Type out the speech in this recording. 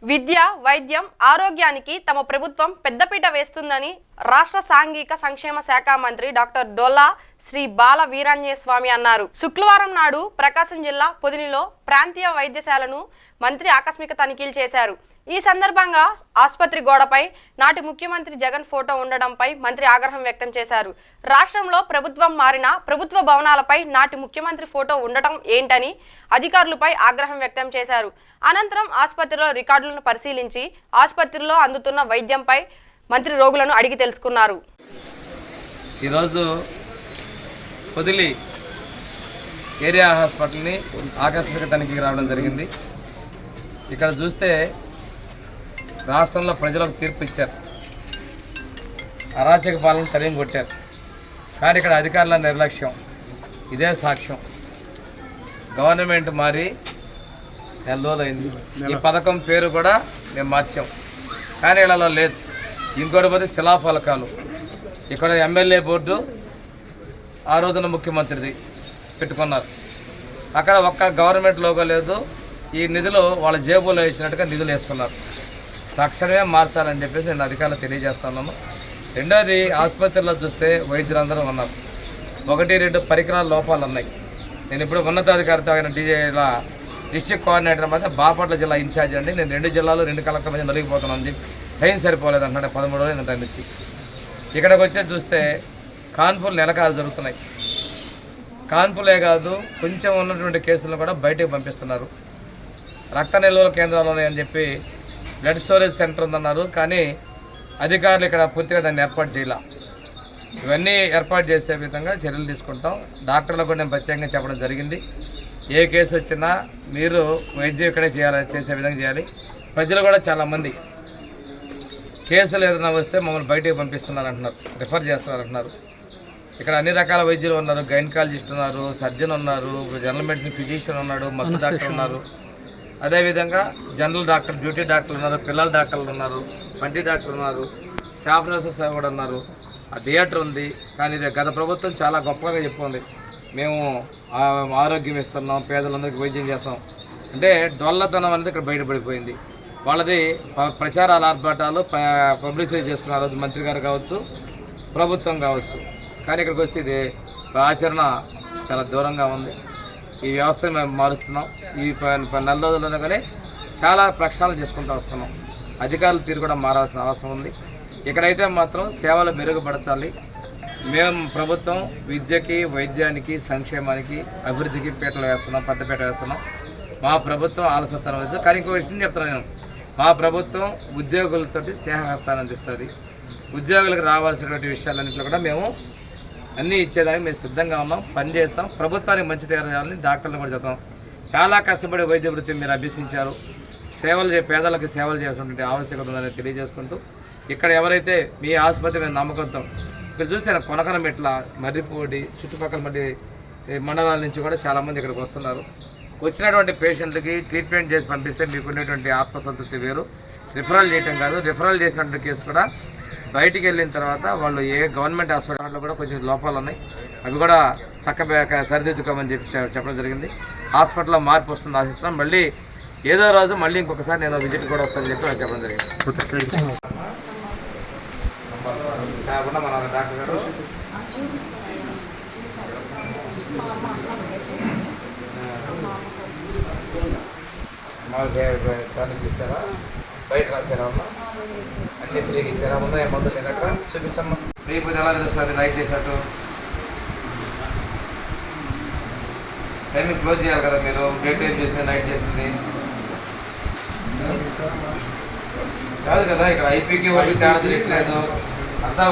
విద్య, వైద్యం, ఆరోగ్యానికి తమ ప్రభుత్వం పెద్దపీట వేస్తుందని రాష్ట్ర సాంఘిక సంక్షేమ శాఖ మంత్రి డాక్టర్ డొల్లా శ్రీ బాల వీరాంజనేయ స్వామి అన్నారు. శుక్రవారం నాడు ప్రకాశం జిల్లా పొదిలిలో ప్రాంతీయ వైద్యశాలను మంత్రి ఆకస్మిక తనిఖీలు చేశారు. ఈ సందర్భంగా ఆసుపత్రి గోడపై నాటి ముఖ్యమంత్రి జగన్ ఫోటో ఉండడంపై మంత్రి ఆగ్రహం వ్యక్తం చేశారు. రాష్ట్రంలో ప్రభుత్వం మారిన ప్రభుత్వ భవనాలపై నాటి ముఖ్యమంత్రి ఫోటో ఉండటం ఏంటని అధికారులపై ఆగ్రహం వ్యక్తం చేశారు. అనంతరం ఆసుపత్రిలో రికార్డులను పరిశీలించి ఆసుపత్రిలో అందుతున్న వైద్యంపై మంత్రి రోగులను అడిగి తెలుసుకున్నారు. ఈరోజు పొదిలి ఏరియా హాస్పిటల్ని ఆకస్మిక తనిఖీకి రావడం జరిగింది. ఇక్కడ చూస్తే రాష్ట్రంలో ప్రజలకు తీర్పు ఇచ్చారు, అరాచక పాలన తరిమి కొట్టారు. కానీ ఇక్కడ అధికారుల నిర్లక్ష్యం ఇదే సాక్ష్యం. గవర్నమెంట్ మారి నెల రోజులైంది. ఈ పథకం పేరు కూడా మేము మార్చాం, కానీ ఇళ్లలో లేదు. ఇంకోటి పోతే శిలాఫలకాలు. ఇక్కడ ఎమ్మెల్యే బోర్డు ఆ రోజున ముఖ్యమంత్రిది పెట్టుకున్నారు. అక్కడ ఒక్క గవర్నమెంట్ లోగో లేదు. ఈ నిధులు వాళ్ళ జేబులో ఇచ్చినట్టుగా నిధులు వేసుకున్నారు. తక్షణమే మార్చాలని చెప్పేసి నేను అధికారులు తెలియజేస్తున్నాను. రెండోది, ఆసుపత్రిలో చూస్తే వైద్యులందరూ ఉన్నారు. 1-2 పరికరాల లోపాలు ఉన్నాయి. నేను ఇప్పుడు ఉన్నతాధికారితో ఆయన డీజేలా డిస్ట్రిక్ట్ కోఆర్డినేటర్ మధ్య బాపట్ల జిల్లా ఇన్ఛార్జ్ అండి. నేను 2 జిల్లాలు 2 కలెక్టర్ మధ్య నలిగిపోతున్నాను. టైం సరిపోలేదు అంటున్నాడు. 13 రోజులు టైం ఇచ్చి ఇక్కడికి వచ్చేది చూస్తే కాన్పులు నెలకాలు జరుగుతున్నాయి. కాన్పులే కాదు, కొంచెం ఉన్నటువంటి కేసులను కూడా బయటకు పంపిస్తున్నారు. రక్త నిల్వల కేంద్రాలు ఉన్నాయని చెప్పి బ్లడ్ స్టోరేజ్ సెంటర్ ఉందన్నారు, కానీ అధికారులు ఇక్కడ పూర్తిగా దాన్ని ఏర్పాటు చేయాల. ఇవన్నీ ఏర్పాటు చేసే విధంగా చర్యలు తీసుకుంటాం. డాక్టర్లకు కూడా నేను ప్రత్యేకంగా చెప్పడం జరిగింది. ఏ కేసు వచ్చినా మీరు వైద్యం ఇక్కడే చేసే విధంగా చేయాలి. ప్రజలు కూడా చాలామంది కేసులు ఏదైనా వస్తే మమ్మల్ని బయటకు పంపిస్తున్నారు అంటున్నారు, రిఫర్ చేస్తున్నారు అంటున్నారు. ఇక్కడ అన్ని రకాల వైద్యులు ఉన్నారు. గైనకాలజిస్ట్ ఉన్నారు, సర్జన్ ఉన్నారు, జనరల్ మెడిసిన్ ఫిజిషియన్ ఉన్నాడు, మత్తు డాక్టర్ ఉన్నారు. అదేవిధంగా జనరల్ డాక్టర్, డ్యూటీ డాక్టర్లు ఉన్నారు, పిల్లల డాక్టర్లు ఉన్నారు, పంటి డాక్టర్ ఉన్నారు, స్టాఫ్ నర్సెస్ కూడా ఉన్నారు. ఆ థియేటర్ ఉంది. కానీ ఇది గత ప్రభుత్వం చాలా గొప్పగా చెప్పుకుంది, మేము ఆరోగ్యం ఇస్తున్నాం, పేదలందరికీ వైద్యం చేస్తాం అంటే డొల్లతనం అనేది ఇక్కడ బయటపడిపోయింది. వాళ్ళది ప్రచారాల ఆర్భాటాలు పబ్లిసిటీ చేసుకున్నారు, మంత్రి గారు కావచ్చు, ప్రభుత్వం కావచ్చు. కానీ ఇక్కడికి వస్తే ఇది ఆచరణ చాలా దూరంగా ఉంది. ఈ వ్యవస్థను మేము మారుస్తున్నాం. ఈ 4 రోజుల్లోనే కానీ చాలా ప్రక్షాళన చేసుకుంటూ వస్తున్నాం. అధికారుల తీరు కూడా మారాల్సిన అవసరం ఉంది. ఇక్కడైతే మాత్రం సేవలు మెరుగుపరచాలి. మేము ప్రభుత్వం విద్యకి, వైద్యానికి, సంక్షేమానికి, అభివృద్ధికి పీటలు వేస్తున్నాం, పెద్దపీట వేస్తున్నాం. మా ప్రభుత్వం ఆలస్యతనం వద్దు. కానీ ఇంకో విషయం చెప్తున్నాను నేను, మా ప్రభుత్వం ఉద్యోగులతో స్నేహహస్తాన్ని అందిస్తుంది. ఉద్యోగులకు రావాల్సినటువంటి విషయాలన్నింటిలో కూడా మేము అన్నీ ఇచ్చేదానికి మేము సిద్ధంగా ఉన్నాం, పనిచేస్తాం. ప్రభుత్వానికి మంచి చేయాలని డాక్టర్లు కూడా చెప్తాం. చాలా కష్టపడి వైద్య వృత్తిని మీరు అభ్యసించారు. పేదలకు సేవలు చేసినటువంటి ఆవశ్యకత ఉందని తెలియజేసుకుంటూ, ఇక్కడ ఎవరైతే మీ ఆసుపత్రి మీద నమ్మకంతో ఇక్కడ చూస్తే కొనకనమెట్ల, మర్రిపూడి, చుట్టుపక్కల మండలాల నుంచి కూడా చాలామంది ఇక్కడికి వస్తున్నారు. వచ్చినటువంటి పేషెంట్లకి ట్రీట్మెంట్ చేసి పంపిస్తే మీకు ఉండేటువంటి ఆత్మసంతృప్తి వేరు. రిఫరల్ చేయటం కాదు, రిఫరల్ చేసినటువంటి కేసు కూడా బయటికి వెళ్ళిన తర్వాత వాళ్ళు ఏ గవర్నమెంట్ హాస్పిటల్లో కూడా కొంచెం లోపాలు ఉన్నాయి, అవి కూడా చక్కగా సరిదిద్దుకోమని చెప్పడం జరిగింది. హాస్పిటల్లో మార్పు వస్తుంది ఆశిస్తున్నాం. మళ్ళీ ఏదో రోజు మళ్ళీ ఇంకొకసారి నేను విజిట్ కూడా వస్తానని చెప్పి చెప్పడం జరిగింది. మన డాక్టర్ గారు టానిక్ ఇచ్చారా, బయట రాశారా, అన్ని ఫ్రీగా ఇచ్చారా, ఉన్నాయా మందులు లేనట్టు చూపించమ్మా. మీకు ఎలా తెలుస్తుంది నైట్ చేసినట్టు? టైమింగ్ క్లోజ్ చేయాలి కదా మీరు. డే టైం చేసింది, నైట్ చేసింది కాదు కదా. ఇక్కడ ఐపీకి వాళ్ళకి తేడా తెలియట్లేదు. అంతా